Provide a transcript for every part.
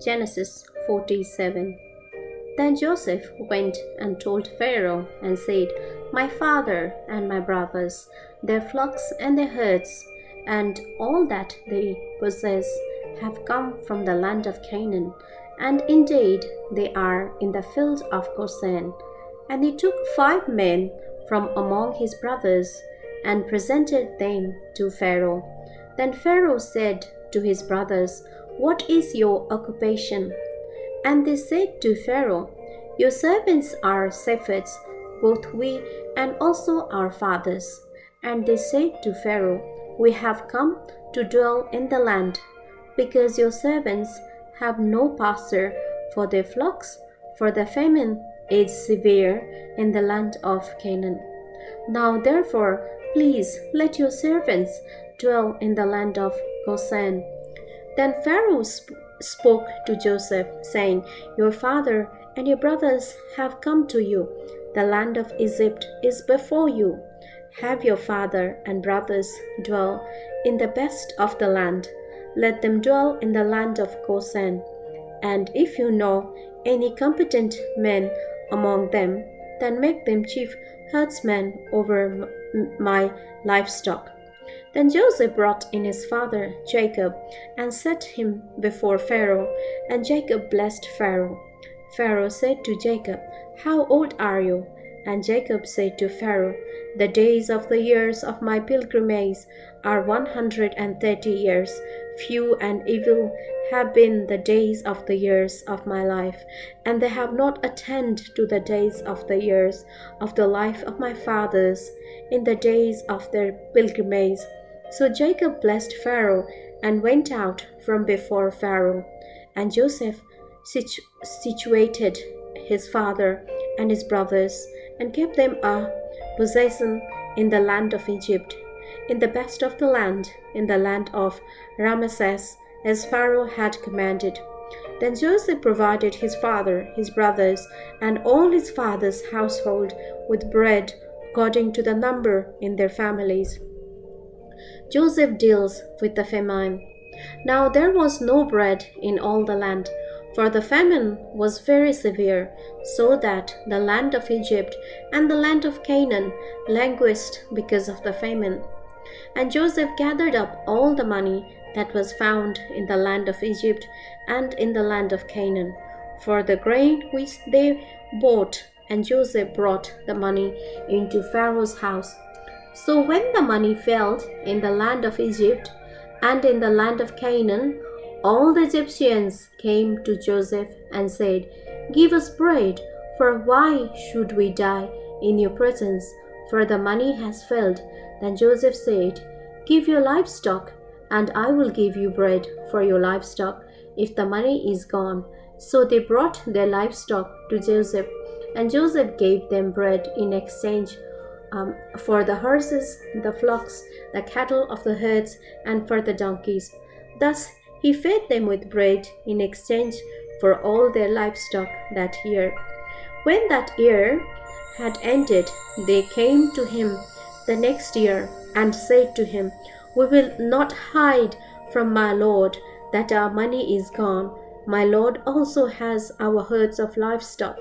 Genesis 47. Then Joseph went and told Pharaoh and said, My father and my brothers, their flocks and their herds, and all that they possess, have come from the land of Canaan, and indeed they are in the field of Goshen. And he took 5 men from among his brothers and presented them to Pharaoh. Then Pharaoh said to his brothers, What is your occupation? And they said to Pharaoh, Your servants are shepherds, both we and also our fathers. And they said to Pharaoh, We have come to dwell in the land, because your servants have no pasture for their flocks, for the famine is severe in the land of Canaan. Now therefore, please let your servants dwell in the land of Goshen. Then Pharaoh spoke to Joseph, saying, Your father and your brothers have come to you. The land of Egypt is before you. Have your father and brothers dwell in the best of the land. Let them dwell in the land of Goshen. And if you know any competent men among them, then make them chief herdsmen over my livestock. Then Joseph brought in his father Jacob and set him before Pharaoh, and Jacob blessed Pharaoh. Pharaoh said to Jacob, How old are you? And Jacob said to Pharaoh, The days of the years of my pilgrimage are 130 years. Few and evil have been the days of the years of my life, and they have not attained to the days of the years of the life of my fathers in the days of their pilgrimage. So Jacob blessed Pharaoh and went out from before Pharaoh. And Joseph situated his father and his brothers and gave them a possession in the land of Egypt, in the best of the land, in the land of Ramesses, as Pharaoh had commanded. Then Joseph provided his father, his brothers, and all his father's household with bread according to the number in their families. Joseph deals with the famine. Now there was no bread in all the land, for the famine was very severe, so that the land of Egypt and the land of Canaan languished because of the famine. And Joseph gathered up all the money that was found in the land of Egypt and in the land of Canaan, for the grain which they bought, and Joseph brought the money into Pharaoh's house. So when the money failed in the land of Egypt and in the land of Canaan, all the Egyptians came to Joseph and said, Give us bread, for why should we die in your presence? For the money has failed. Then Joseph said, Give your livestock, and I will give you bread for your livestock, if the money is gone. So they brought their livestock to Joseph, and Joseph gave them bread in exchange for the horses, the flocks, the cattle of the herds, and for the donkeys. Thus he fed them with bread in exchange for all their livestock that year. When that year had ended, they came to him the next year and said to him, We will not hide from my lord that our money is gone. My lord also has our herds of livestock.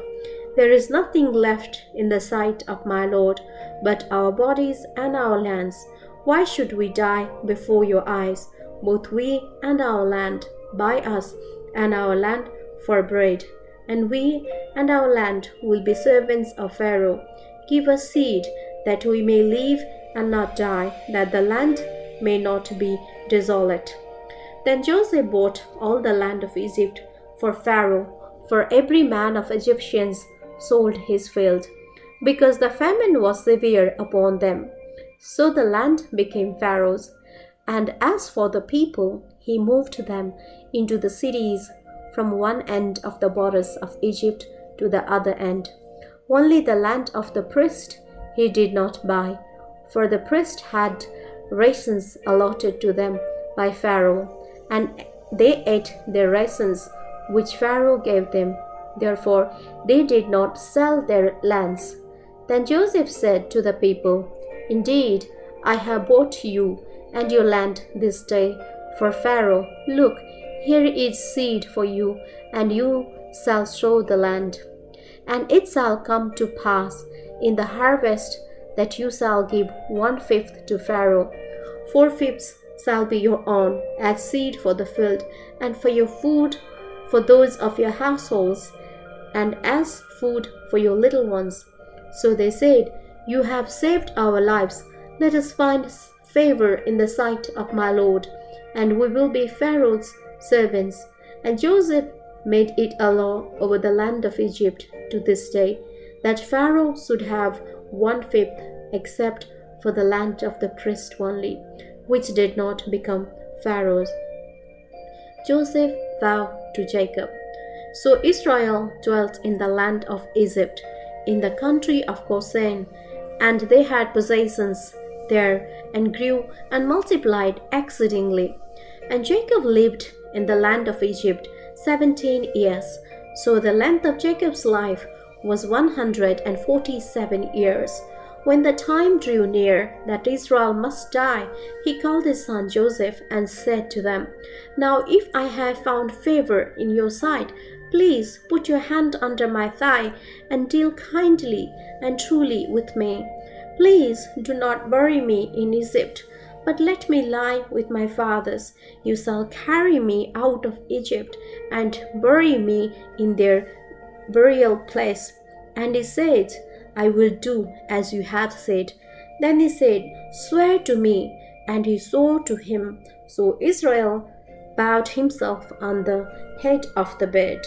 There is nothing left in the sight of my lord but our bodies and our lands. Why should we die before your eyes, both we and our land? Buy us and our land for bread, and we and our land will be servants of Pharaoh. Give us seed, that we may live and not die, that the land may not be desolate. Then Joseph bought all the land of Egypt for Pharaoh, for every man of Egyptians sold his field, because the famine was severe upon them. So the land became Pharaoh's. And as for the people, he moved them into the cities from one end of the borders of Egypt to the other end. Only the land of the priest he did not buy, for the priest had rations allotted to them by Pharaoh, and they ate their rations which Pharaoh gave them. Therefore they did not sell their lands. Then Joseph said to the people, Indeed, I have bought you and your land this day for Pharaoh. Look, Here is seed for you, and you shall sow the land. And it shall come to pass in the harvest that you shall give 1/5 to Pharaoh. 4/5 shall be your own, as seed for the field, and for your food for those of your households, and as food for your little ones. So they said, You have saved our lives. Let us find favor in the sight of my Lord, and we will be Pharaoh's servants. And Joseph made it a law over the land of Egypt to this day, that Pharaoh should have 1/5, except for the land of the priest only, which did not become Pharaoh's. Joseph vowed to Jacob. So Israel dwelt in the land of Egypt, in the country of Goshen, and they had possessions there, and grew and multiplied exceedingly. And Jacob lived in the land of Egypt 17 years. So the length of Jacob's life was 147 years. When the time drew near that Israel must die, he called his son Joseph and said to them, Now if I have found favor in your sight, please put your hand under my thigh and deal kindly and truly with me. Please do not bury me in Egypt, but let me lie with my fathers. You shall carry me out of Egypt and bury me in their burial place. And he said, I will do as you have said. Then he said, Swear to me. And he swore to him. So Israel bowed himself on the head of the bed.